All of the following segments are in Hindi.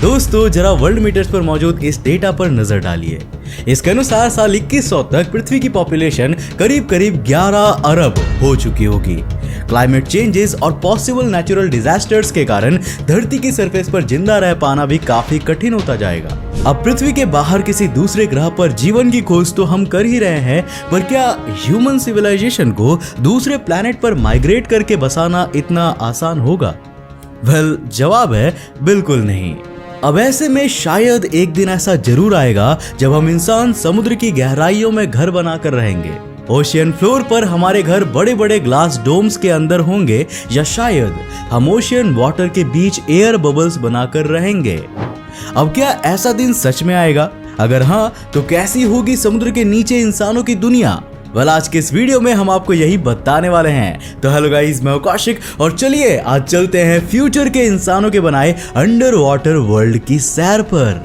दोस्तों जरा वर्ल्ड मीटर्स पर मौजूद इस डेटा पर नजर डालिए। इसके अनुसार साल 2100 तक पृथ्वी की पॉपुलेशन करीब 11 अरब हो चुकी होगी। क्लाइमेट चेंजेस और पॉसिबल नेचुरल डिजास्टर्स के कारण धरती की सरफेस पर जिंदा रह पाना भी काफी कठिन होता जाएगा। अब पृथ्वी के बाहर किसी दूसरे ग्रह पर जीवन की खोज तो हम कर ही रहे हैं, पर क्या ह्यूमन सिविलाइजेशन को दूसरे प्लैनेट पर माइग्रेट करके बसाना इतना आसान होगा? वेल, जवाब है बिल्कुल नहीं। अब ऐसे में शायद एक दिन ऐसा जरूर आएगा जब हम इंसान समुद्र की गहराइयों में घर बनाकर रहेंगे। ओशियन फ्लोर पर हमारे घर बड़े बड़े ग्लास डोम्स के अंदर होंगे, या शायद हम ओशियन वाटर के बीच एयर बबल्स बनाकर रहेंगे। अब क्या ऐसा दिन सच में आएगा? अगर हाँ, तो कैसी होगी समुद्र के नीचे इंसानों की दुनिया? वेल, आज के इस वीडियो में हम आपको यही बताने वाले हैं। तो हेलो गाइस, मैं हूं कौशिक और चलिए आज चलते हैं फ्यूचर के इंसानों के बनाए अंडर वाटर वर्ल्ड की सैर पर।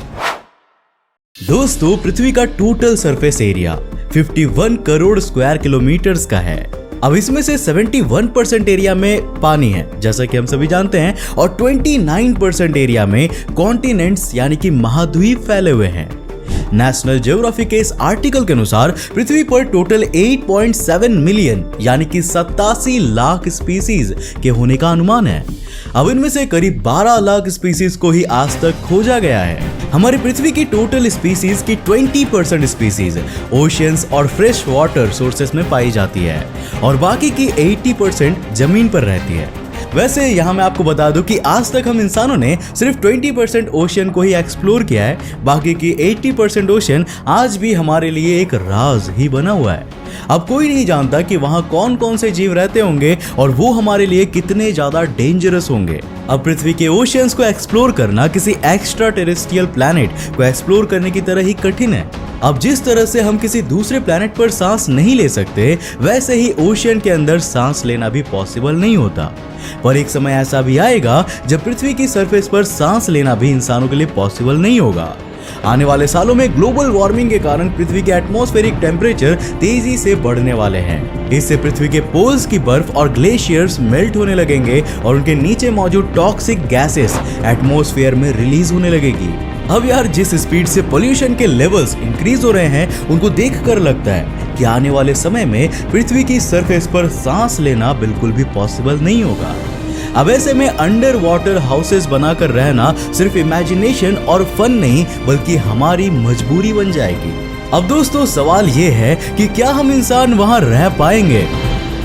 दोस्तों, पृथ्वी का total surface area 51 crore square kilometres का है। अब इसमें से 71% एरिया में पानी है, जैसा कि हम सभी जानते हैं, और 29% एरिया में कॉन्टिनेंट्स यानी कि महाद्वीप फैले हुए हैं। नेशनल ज्योग्राफी के इस आर्टिकल के अनुसार पृथ्वी पर टोटल 8.7 मिलियन यानी कि 87 लाख स्पीसीज के होने का अनुमान है। अब इनमें से करीब 12 लाख स्पीसीज को ही आज तक खोजा गया है। हमारी पृथ्वी की टोटल स्पीसीज की 20% स्पीसीज ओशियंस और फ्रेश वाटर सोर्सेस में पाई जाती है और बाकी की 80% जमीन पर रहती है। वैसे यहाँ मैं आपको बता दूं कि आज तक हम इंसानों ने सिर्फ 20% ओशियन को ही एक्सप्लोर किया है, बाकी की 80% ओशियन आज भी हमारे लिए एक राज ही बना हुआ है। अब कोई नहीं जानता कि वहाँ कौन कौन से जीव रहते होंगे और वो हमारे लिए कितने ज्यादा डेंजरस होंगे। अब पृथ्वी के ओशियंस को एक्सप्लोर करना किसी एक्स्ट्रा टेरेस्ट्रियल प्लैनेट को एक्सप्लोर करने की तरह ही कठिन है। अब जिस तरह से हम किसी दूसरे प्लैनेट पर सांस नहीं ले सकते, वैसे ही ओशियन के अंदर सांस लेना भी पॉसिबल नहीं होता। पर एक समय ऐसा भी आएगा जब पृथ्वी की सरफेस पर सांस लेना भी इंसानों के लिए पॉसिबल नहीं होगा। आने वाले सालों में ग्लोबल वार्मिंग के कारण पृथ्वी के एटमॉस्फेरिक टेम्परेचर तेजी से बढ़ने वाले हैं। इससे पृथ्वी के पोल्स की बर्फ और ग्लेशियर्स मेल्ट होने लगेंगे और उनके नीचे मौजूद टॉक्सिक गैसेस एटमॉस्फेयर में रिलीज होने लगेगी। अब यार, जिस स्पीड से पोल्यूशन के लेवल्स इंक्रीज हो रहे हैं, उनको देखकर लगता है कि आने वाले समय में पृथ्वी की सरफेस पर सांस लेना बिल्कुल भी पॉसिबल नहीं होगा। अब ऐसे में अंडर वाटर हाउसेस बनाकर रहना सिर्फ इमेजिनेशन और फन नहीं, बल्कि हमारी मजबूरी बन जाएगी। अब दोस्तों, सवाल ये है कि क्या हम इंसान वहां रह पाएंगे?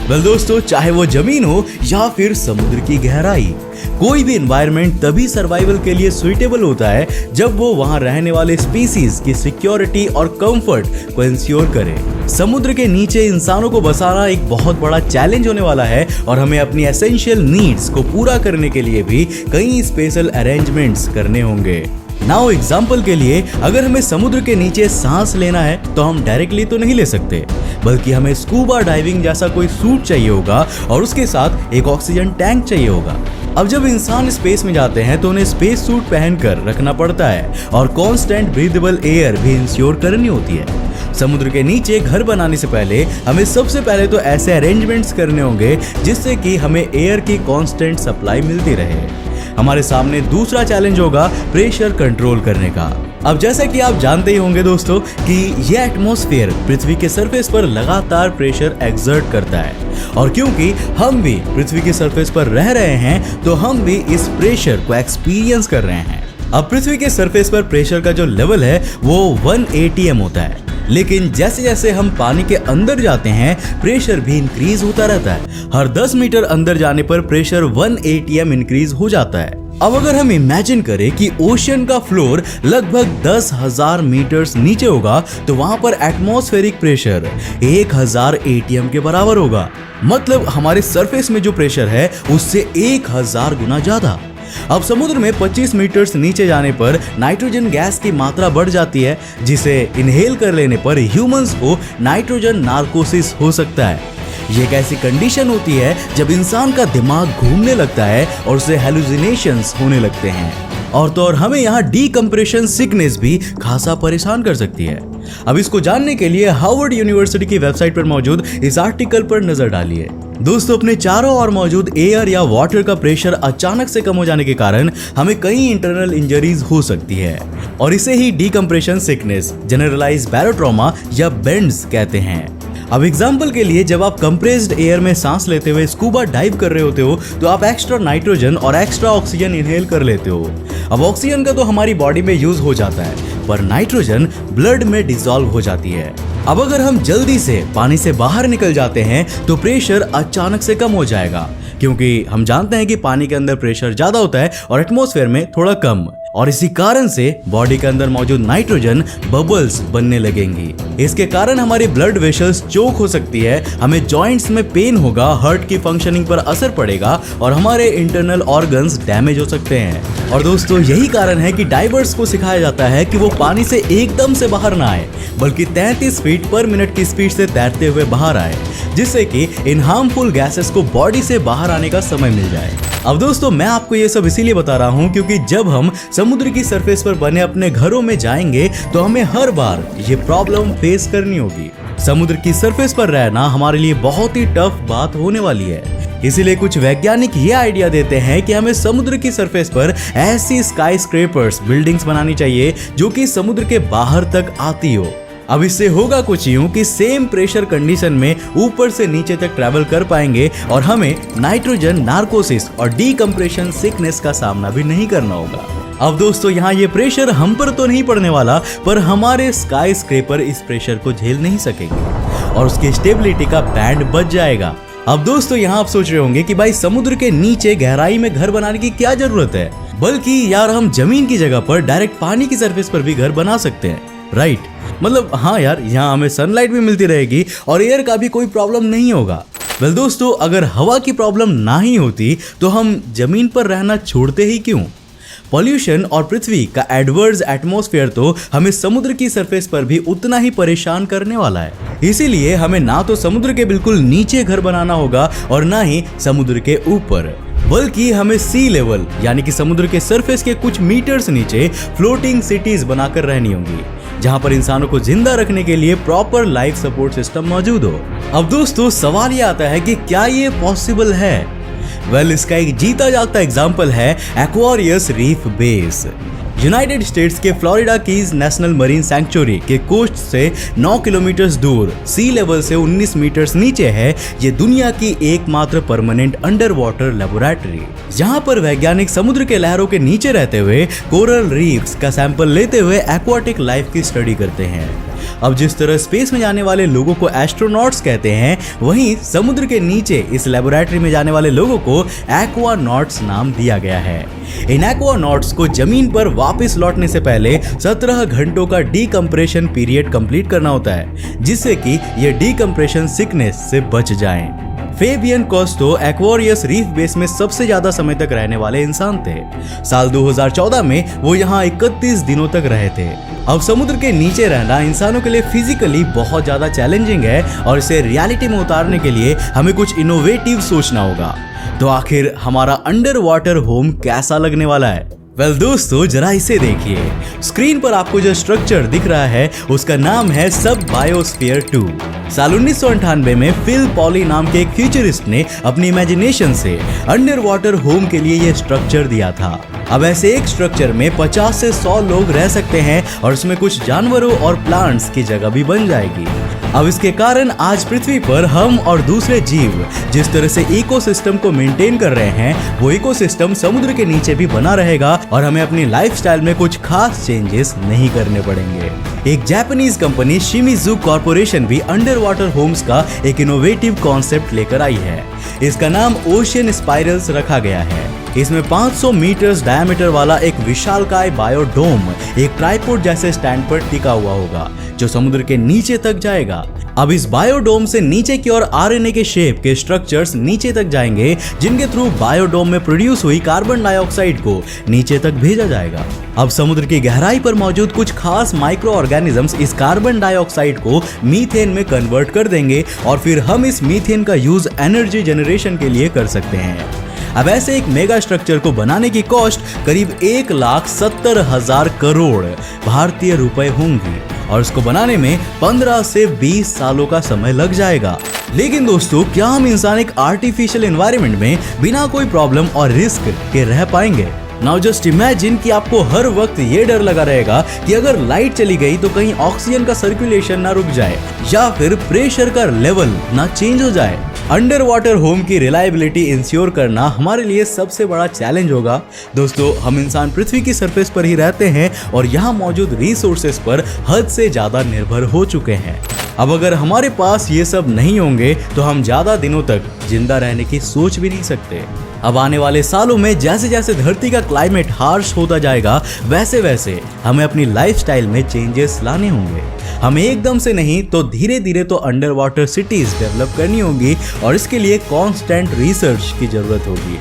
वेल दोस्तों, चाहे वो जमीन हो या फिर समुद्र की गहराई, कोई भी एनवायरनमेंट तभी सर्वाइवल के लिए सुइटेबल होता है जब वो वहां रहने वाले स्पीसीज की सिक्योरिटी और कंफर्ट को इंश्योर करे। समुद्र के नीचे इंसानों को बसाना एक बहुत बड़ा चैलेंज होने वाला है और हमें अपनी एसेंशियल नीड्स को पूरा करने के लिए भी कई स्पेशल अरेंजमेंट्स करने होंगे। नाउ एग्जाम्पल के लिए, अगर हमें समुद्र के नीचे सांस लेना है तो हम डायरेक्टली तो नहीं ले सकते, बल्कि हमें स्कूबा डाइविंग जैसा कोई सूट चाहिए होगा और उसके साथ एक ऑक्सीजन टैंक चाहिए होगा। अब जब इंसान स्पेस में जाते हैं तो उन्हें स्पेस सूट पहनकर रखना पड़ता है और कांस्टेंट ब्रीदेबल एयर भी इंश्योर करनी होती है। समुद्र के नीचे घर बनाने से पहले हमें सबसे पहले तो ऐसे अरेंजमेंट्स करने होंगे जिससे कि हमें एयर की कांस्टेंट सप्लाई मिलती रहे। हमारे सामने दूसरा चैलेंज होगा प्रेशर कंट्रोल करने का। अब जैसा कि आप जानते ही होंगे दोस्तों कि ये एटमॉस्फेयर पृथ्वी के सरफेस पर लगातार प्रेशर एक्सर्ट करता है, और क्योंकि हम भी पृथ्वी की सरफेस पर रह रहे हैं तो हम भी इस प्रेशर को एक्सपीरियंस कर रहे हैं। अब पृथ्वी के सरफेस पर प्रेशर का जो लेवल है वो 1 atm होता है, लेकिन जैसे जैसे हम पानी के अंदर जाते हैं प्रेशर भी इंक्रीज होता रहता है। हर 10 मीटर अंदर जाने पर प्रेशर 1 atm इंक्रीज हो जाता है। अब अगर हम इमेजिन करें कि ओशियन का फ्लोर लगभग 10,000 मीटर्स नीचे होगा तो वहां पर एटमॉस्फेरिक प्रेशर 1000 atm के बराबर होगा। मतलब हमारे सरफेस में जो प्रेशर है उससे 1000 गुना ज्यादा। अब समुद्र में 25 मीटर्स नीचे जाने पर नाइट्रोजन गैस की मात्रा बढ़ जाती है, जिसे इनहेल कर लेने पर ह्यूमंस को नाइट्रोजन नार्कोसिस हो सकता है। ये एक ऐसी कंडीशन होती है जब इंसान का दिमाग घूमने लगता है और उसे हेलुसिनेशंस होने लगते हैं, और तो और हमें यहाँ डीकम्प्रेशन सिकनेस भी खासा परेशान कर सकती है। अब इसको जानने के लिए हार्वर्ड यूनिवर्सिटी की वेबसाइट पर मौजूद इस आर्टिकल पर नजर डालिए। दोस्तों, अपने चारों ओर मौजूद एयर या वाटर का प्रेशर अचानक से कम हो जाने के कारण हमें कई इंटरनल इंजरीज हो सकती है और इसे ही डीकम्प्रेशन सिकनेस, जनरलाइज बैरोट्रॉमा या बेंड्स कहते हैं। अब एग्जाम्पल के लिए, जब आप कंप्रेस्ड एयर में सांस लेते हुए स्कूबा डाइव कर रहे होते हो तो आप एक्स्ट्रा नाइट्रोजन और एक्स्ट्रा ऑक्सीजन इनहेल कर लेते हो। अब ऑक्सीजन का तो हमारी बॉडी में यूज हो जाता है, पर नाइट्रोजन ब्लड में डिसॉल्व हो जाती है। अब अगर हम जल्दी से पानी से बाहर निकल जाते हैं तो प्रेशर अचानक से कम हो जाएगा, क्योंकि हम जानते हैं कि पानी के अंदर प्रेशर ज्यादा होता है और एटमॉस्फेयर में थोड़ा कम, और इसी कारण से बॉडी के अंदर मौजूद नाइट्रोजन बबल्स बनने लगेंगी। इसके कारण हमारी ब्लड वेसल्स चोक हो सकती है, हमें जॉइंट्स में पेन होगा, हार्ट की फंक्शनिंग पर असर पड़ेगा और हमारे इंटरनल ऑर्गन्स डैमेज हो सकते हैं। और दोस्तों, यही कारण है कि डाइवर्स को सिखाया जाता है कि वो पानी से एकदम से बाहर ना आए, बल्कि 33 फीट पर मिनट की स्पीड से तैरते हुए बाहर आए, जिससे कि इन हार्मफुल गैसेस को बॉडी से बाहर आने का समय मिल जाए। अब दोस्तों, मैं आपको ये सब इसीलिए बता रहा हूँ क्योंकि जब हम समुद्र की सरफेस पर बने अपने घरों में जाएंगे तो हमें हर बार ये प्रॉब्लम फेस करनी होगी। समुद्र की सरफेस पर रहना हमारे लिए बहुत ही टफ बात होने वाली है। इसीलिए कुछ वैज्ञानिक ये आइडिया देते हैं कि हमें समुद्र की सरफेस पर ऐसी स्काई स्क्रैपर्स बिल्डिंग्स बनानी चाहिए जो कि समुद्र के बाहर तक आती हो। अब इससे होगा कुछ यूं कि सेम प्रेशर कंडीशन में ऊपर से नीचे तक ट्रैवल कर पाएंगे और हमें नाइट्रोजन नार्कोसिस और डीकम्प्रेशन सिकनेस का सामना भी नहीं करना होगा। अब दोस्तों, यहाँ ये प्रेशर हम पर तो नहीं पड़ने वाला, पर हमारे स्काई स्क्रैपर इस प्रेशर को झेल नहीं सकेंगे और उसकी स्टेबिलिटी का बैंड बच जाएगा। अब दोस्तों, यहाँ आप सोच रहे होंगे कि भाई समुद्र के नीचे गहराई में घर बनाने की क्या जरूरत है, बल्कि यार हम जमीन की जगह पर डायरेक्ट पानी की सरफेस पर भी घर बना सकते हैं, राइट? मतलब हाँ यार, यहाँ हमें सनलाइट भी मिलती रहेगी और एयर का भी कोई प्रॉब्लम नहीं होगा। वेल दोस्तों, अगर हवा की प्रॉब्लम ना ही होती तो हम जमीन पर रहना छोड़ते ही क्यों? पॉल्यूशन और पृथ्वी का एडवर्स एटमॉस्फेयर तो हमें समुद्र की सरफेस पर भी उतना ही परेशान करने वाला है। इसीलिए हमें ना तो समुद्र के बिल्कुल नीचे घर बनाना होगा और ना ही समुद्र के ऊपर, बल्कि हमें सी लेवल यानी कि समुद्र के सरफेस के कुछ मीटर्स नीचे फ्लोटिंग सिटीज बनाकर रहनी होंगी, जहां पर इंसानों को जिंदा रखने के लिए प्रॉपर लाइफ सपोर्ट सिस्टम मौजूद हो। अब दोस्तों, सवाल ये आता है कि क्या ये पॉसिबल है? वेल, इसका एक जीता जागता एग्जाम्पल है Aquarius Reef Base. United States के Florida Keys National Marine Sanctuary के कोस्ट से 9 किलोमीटर दूर सी लेवल से 19 मीटर्स नीचे है ये दुनिया की एकमात्र परमानेंट अंडर वाटर लेबोरेटरी, जहां पर वैज्ञानिक समुद्र के लहरों के नीचे रहते हुए कोरल रीफ्स का सैंपल लेते हुए एक्वाटिक लाइफ की स्टडी करते हैं। अब जिस तरह स्पेस में जाने वाले लोगों को एस्ट्रोनॉट्स कहते हैं, वहीं समुद्र के नीचे इस लेबोरेटरी में जाने वाले लोगों को एक्वानॉट्स नाम दिया गया है। इन एक्वानॉट्स को जमीन पर वापस लौटने से पहले 17 घंटों का डीकम्प्रेशन पीरियड कंप्लीट करना होता है, जिससे कि ये डीकम्प्रेशन सिकनेस से बच जाएं। Fabian costo Aquarius Reef base में सबसे ज्यादा समय तक रहने वाले इंसान थे। साल 2014 में वो यहाँ 31 दिनों तक रहे थे। अब समुद्र के नीचे रहना इंसानों के लिए फिजिकली बहुत ज्यादा चैलेंजिंग है और इसे रियलिटी में उतारने के लिए हमें कुछ इनोवेटिव सोचना होगा। तो आखिर हमारा अंडर वाटर होम कैसा लगने वाला है? वेल दोस्तों, जरा इसे देखिए। स्क्रीन पर आपको जो स्ट्रक्चर दिख रहा है उसका नाम है सब बायोस्फीयर 2। साल 1998 में फिल पॉली नाम के एक फ्यूचरिस्ट ने अपनी इमेजिनेशन से अंडर वाटर होम के लिए यह स्ट्रक्चर दिया था। अब ऐसे एक स्ट्रक्चर में 50 से 100 लोग रह सकते हैं और उसमें कुछ जानवरों और प्लांट्स की जगह भी बन जाएगी। अब इसके कारण आज पृथ्वी पर हम और दूसरे जीव जिस तरह से इकोसिस्टम को मेंटेन कर रहे हैं, वो इकोसिस्टम समुद्र के नीचे भी बना रहेगा और हमें अपनी लाइफस्टाइल में कुछ खास चेंजेस नहीं करने पड़ेंगे। एक जापानीज कंपनी शिमिजू कॉर्पोरेशन भी अंडर वाटर होम्स का एक इनोवेटिव कॉन्सेप्ट लेकर आई है। इसका नाम ओशियन स्पाइरल्स रखा गया है। इसमें 500 मीटर्स डायमीटर वाला एक विशालकाय बायोडोम एक ट्राइपॉड जैसे स्टैंड पर टिका हुआ होगा, जो समुद्र के नीचे तक जाएगा। अब इस बायोडोम से नीचे की ओर आरएनए के शेप के स्ट्रक्चर्स नीचे तक जाएंगे, जिनके थ्रू बायोडोम में प्रोड्यूस हुई कार्बन डाइऑक्साइड को नीचे तक भेजा जाएगा। अब समुद्र की गहराई पर मौजूद कुछ खास माइक्रो ऑर्गेनिजम्स इस कार्बन डाइऑक्साइड को मीथेन में कन्वर्ट कर देंगे और फिर हम इस मीथेन का यूज एनर्जी जनरेशन के लिए कर सकते हैं। अब ऐसे एक मेगा स्ट्रक्चर को बनाने की कॉस्ट करीब 1,70,000 करोड़ भारतीय रुपए होंगी और इसको बनाने में 15 से 20 सालों का समय लग जाएगा। लेकिन दोस्तों, क्या हम इंसान एक आर्टिफिशियल एनवायरनमेंट में बिना कोई प्रॉब्लम और रिस्क के रह पाएंगे? नाउ जस्ट इमेजिन कि आपको हर वक्त ये डर लगा रहेगा कि अगर लाइट चली गई तो कहीं ऑक्सीजन का सर्कुलेशन ना रुक जाए या फिर प्रेशर का लेवल ना चेंज हो जाए। अंडर वाटर होम की रिलायबिलिटी इंश्योर करना हमारे लिए सबसे बड़ा चैलेंज होगा। दोस्तों, हम इंसान पृथ्वी की सरफेस पर ही रहते हैं और यहाँ मौजूद रिसोर्सेस पर हद से ज्यादा निर्भर हो चुके हैं। अब अगर हमारे पास ये सब नहीं होंगे तो हम ज्यादा दिनों तक जिंदा रहने की सोच भी नहीं सकते। अब आने वाले सालों में जैसे जैसे धरती का क्लाइमेट हार्श होता जाएगा, वैसे वैसे हमें अपनी लाइफस्टाइल में चेंजेस लाने होंगे। हमें एकदम से नहीं तो धीरे धीरे तो अंडर वाटर सिटीज डेवलप करनी होगी और इसके लिए कांस्टेंट रिसर्च की जरूरत होगी।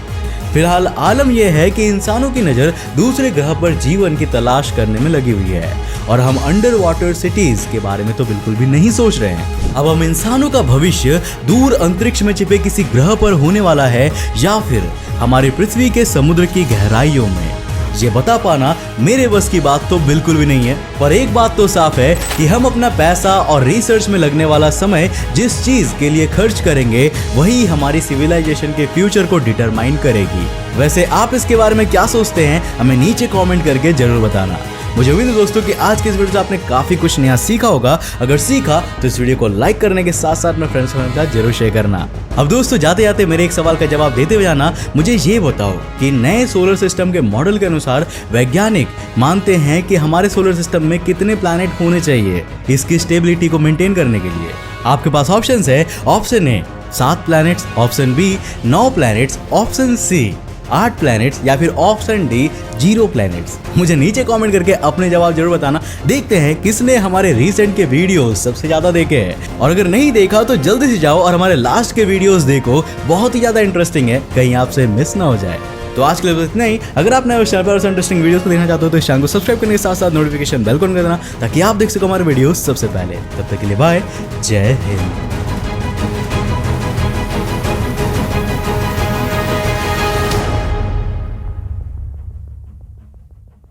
फिलहाल आलम यह है कि इंसानों की नज़र दूसरे ग्रह पर जीवन की तलाश करने में लगी हुई है और हम अंडर वाटर सिटीज के बारे में तो बिल्कुल भी नहीं सोच रहे हैं। अब हम इंसानों का भविष्य दूर अंतरिक्ष में छिपे किसी ग्रह पर होने वाला है या फिर हमारी पृथ्वी के समुद्र की गहराइयों में, ये बता पाना मेरे बस की बात तो बिल्कुल भी नहीं है। पर एक बात तो साफ है कि हम अपना पैसा और रिसर्च में लगने वाला समय जिस चीज के लिए खर्च करेंगे वही हमारी सिविलाइजेशन के फ्यूचर को डिटरमाइन करेगी। वैसे आप इसके बारे में क्या सोचते हैं, हमें नीचे कमेंट करके जरूर बताना। मुझे उम्मीद है दोस्तों कि आज के इस वीडियो से आपने काफी कुछ नया सीखा होगा। अगर सीखा तो इस वीडियो को लाइक करने के साथ साथ अपने फ्रेंड्स के साथ जरूर शेयर करना। अब दोस्तों, जाते जाते मेरे एक सवाल का जवाब देते हुए जाना, मुझे ये बताओ कि नए सोलर सिस्टम के मॉडल के अनुसार वैज्ञानिक मानते हैं कि हमारे सोलर सिस्टम में कितने प्लैनेट होने चाहिए इसकी स्टेबिलिटी को मेंटेन करने के लिए? आपके पास ऑप्शंस है। Option A 7 planets, option B 9 planets, option C 8 planets या फिर ऑप्शन डी 0 प्लैनेट्स। मुझे नीचे कमेंट करके अपने जवाब जरूर बताना। देखते हैं किसने हमारे रिसेंट के वीडियोस सबसे ज्यादा देखे हैं, और अगर नहीं देखा तो जल्दी से जाओ और हमारे लास्ट के वीडियोस देखो, बहुत ही ज्यादा इंटरेस्टिंग है, कहीं आपसे मिस ना हो जाए। तो आज के लिए बस इतना ही। अगर आपने इस चैनल पर इंटरेस्टिंग वीडियोस को देखना चाहते हो तो इस चैनल को सब्सक्राइब करने के साथ साथ नोटिफिकेशन बेल को ऑन कर देना ताकि आप देख सको हमारे वीडियोस सबसे पहले। तब तक के लिए बाय, जय हिंद।